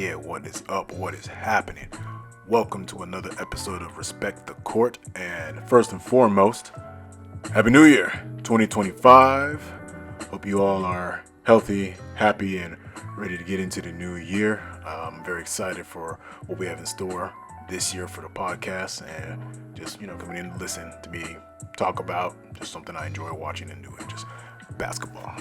Yeah, what is up? What is happening? Welcome to another episode of Respect the Court. And first and foremost, Happy New Year 2025. Hope you all are healthy, happy, and ready to get into the new year. I'm very excited for what we have in store this year for the podcast and just, coming in to listen to me talk about just something I enjoy watching and doing, just basketball.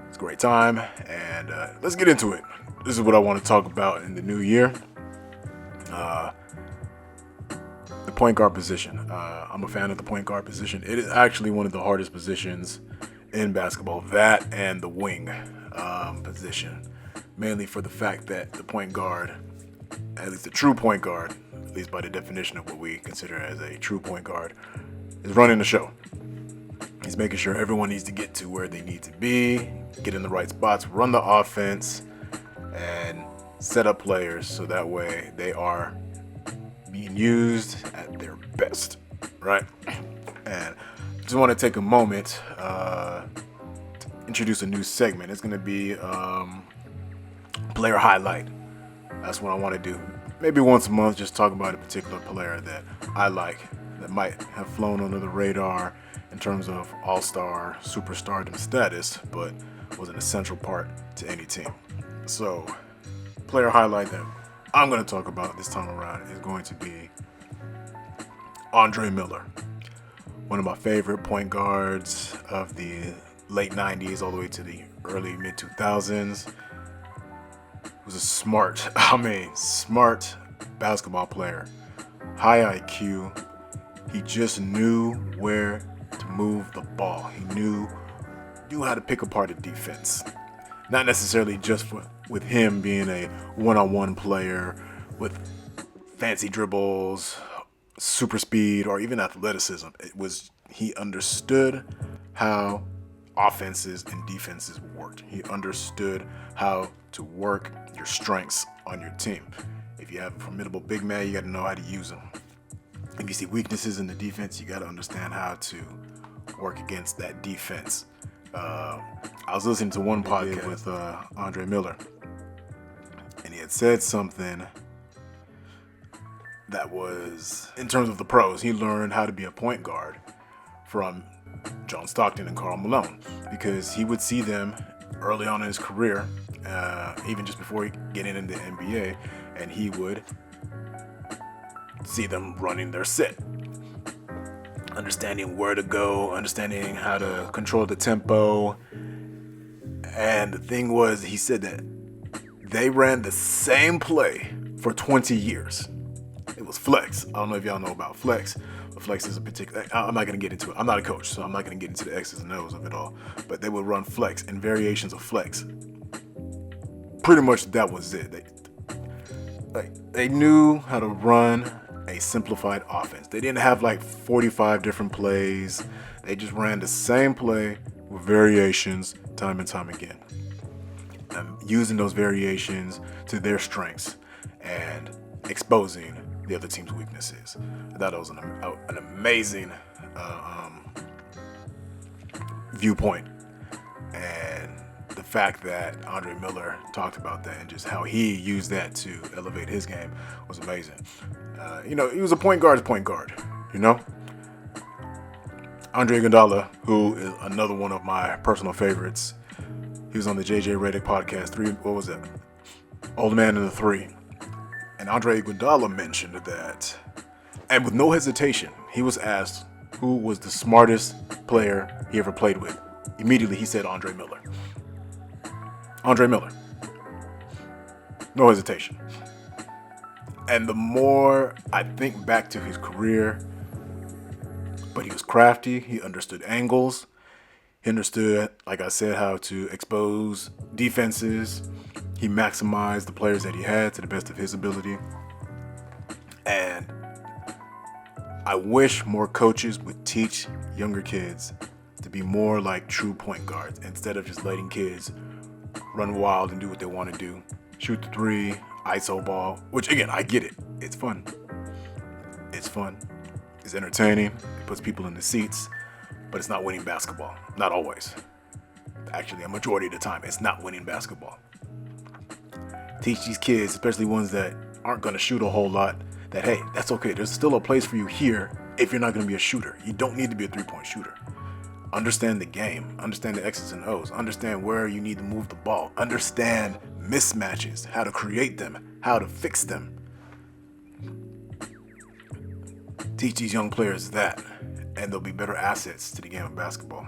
It's a great time, and let's get into it. This is what I want to talk about in the new year. The point guard position. I'm a fan of the point guard position. It is actually one of the hardest positions in basketball, that and the wing position, mainly for the fact that the point guard, at least the true point guard, at least by the definition of what we consider as a true point guard, is running the show. He's making sure everyone needs to get to where they need to be, get in the right spots, run the offense, and set up players so that way they are being used at their best, right? And just want to take a moment to introduce a new segment. It's going to be player highlight. That's what I want to do. Maybe once a month, just talk about a particular player that I like, that might have flown under the radar in terms of all-star, superstardom status, but was an essential part to any team. So, player highlight that I'm going to talk about this time around is going to be Andre Miller, one of my favorite point guards of the late 90s all the way to the early mid-2000s. Was a smart basketball player, high IQ. He just knew where to move the ball. He knew how to pick apart a defense. Not necessarily just with him being a one-on-one player with fancy dribbles, super speed, or even athleticism. He understood how offenses and defenses worked. He understood how to work your strengths on your team. If you have a formidable big man, you got to know how to use them. If you see weaknesses in the defense, you got to understand how to work against that defense. I was listening to one podcast with Andre Miller, and he had said something that was, in terms of the pros, he learned how to be a point guard from John Stockton and Karl Malone, because he would see them early on in his career, even just before getting into the NBA, and he would see them running their set, understanding where to go, understanding how to control the tempo. And the thing was, he said that they ran the same play for 20 years. It was flex. I don't know if y'all know about flex, but flex is a particular, I'm not going to get into it. I'm not a coach, so I'm not going to get into the X's and O's of it all. But they would run flex and variations of flex. Pretty much that was it. They knew how to run a simplified offense. They didn't have like 45 different plays. They just ran the same play with variations time and time again. Using those variations to their strengths and exposing the other team's weaknesses. I thought it was an amazing viewpoint. And the fact that Andre Miller talked about that and just how he used that to elevate his game was amazing. He was a point guard, Andre Iguodala, who is another one of my personal favorites. He was on the JJ Redick podcast, Old Man in the Three. And Andre Iguodala mentioned that, and with no hesitation, he was asked who was the smartest player he ever played with. Immediately he said Andre Miller. Andre Miller. No hesitation. And the more I think back to his career, but he was crafty, he understood angles, he understood, like I said, how to expose defenses, he maximized the players that he had to the best of his ability. And I wish more coaches would teach younger kids to be more like true point guards instead of just letting kids run wild and do what they want to do. Shoot the three, ISO ball, which again, I get it. It's fun. It's entertaining. It puts people in the seats, but it's not winning basketball. Not always. Actually, a majority of the time, it's not winning basketball. Teach these kids, especially ones that aren't going to shoot a whole lot, that hey, that's okay. There's still a place for you here if you're not going to be a shooter. You don't need to be a three-point shooter. Understand the game. Understand the X's and O's. Understand where you need to move the ball. Understand mismatches, how to create them, how to fix them. Teach these young players that, and they'll be better assets to the game of basketball.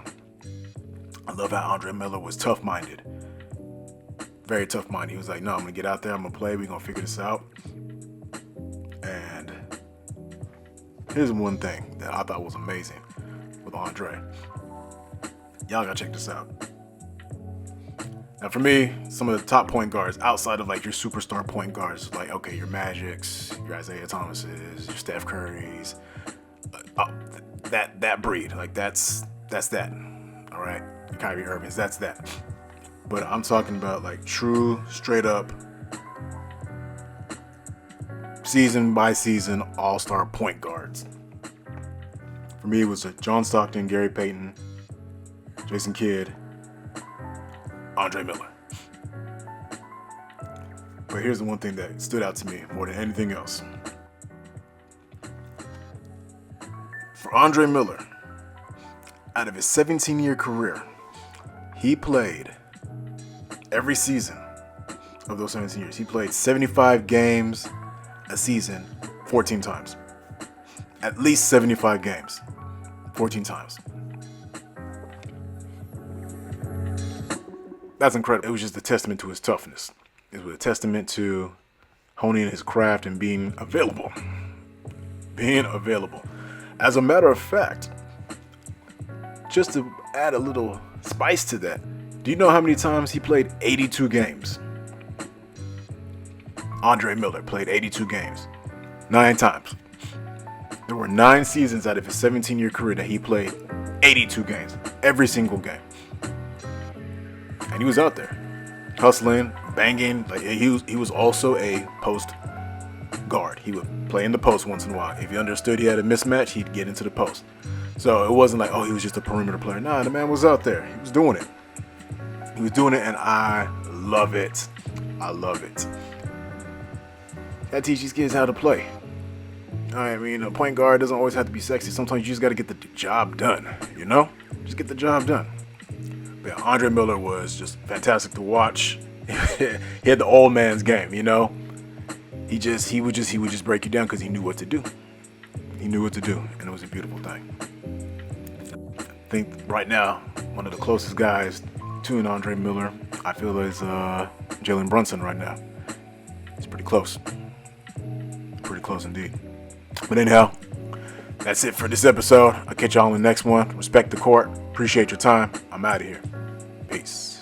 I love how Andre Miller was tough-minded. Very tough-minded. He was like, no, I'm going to get out there. I'm going to play. We're going to figure this out. And here's one thing that I thought was amazing with Andre. Y'all got to check this out. Now, for me, some of the top point guards outside of like your superstar point guards, like, okay, your Magics, your Isaiah Thomases, your Steph Currys, that breed. Like, that's that. All right. Kyrie Irvings, that's that. But I'm talking about like true, straight up, season by season all-star point guards. For me, it was John Stockton, Gary Payton, Jason Kidd, Andre Miller. But here's the one thing that stood out to me more than anything else. For Andre Miller, out of his 17-year career, he played every season of those 17 years. He played 75 games a season 14 times. At least 75 games 14 times. That's incredible. It was just a testament to his toughness. It was a testament to honing his craft and being available. Being available. As a matter of fact, just to add a little spice to that, do you know how many times he played 82 games? Andre Miller played 82 games. 9 times. There were 9 seasons out of his 17-year career that he played 82 games. Every single game. And he was out there, hustling, banging. Like he was also a post guard. He would play in the post once in a while. If he understood he had a mismatch, he'd get into the post. So it wasn't like, oh, he was just a perimeter player. Nah, the man was out there. He was doing it. He was doing it, and I love it. I love it. That teaches these kids how to play. I mean, a point guard doesn't always have to be sexy. Sometimes you just got to get the job done, you know? Just get the job done. But yeah, Andre Miller was just fantastic to watch. He had the old man's game, you know? He would just break you down because he knew what to do. He knew what to do, and it was a beautiful thing. I think right now, one of the closest guys to an Andre Miller, I feel, is Jalen Brunson right now. It's pretty close. Pretty close indeed. But anyhow, that's it for this episode. I'll catch y'all in the next one. Respect the court. Appreciate your time. I'm out of here. Peace.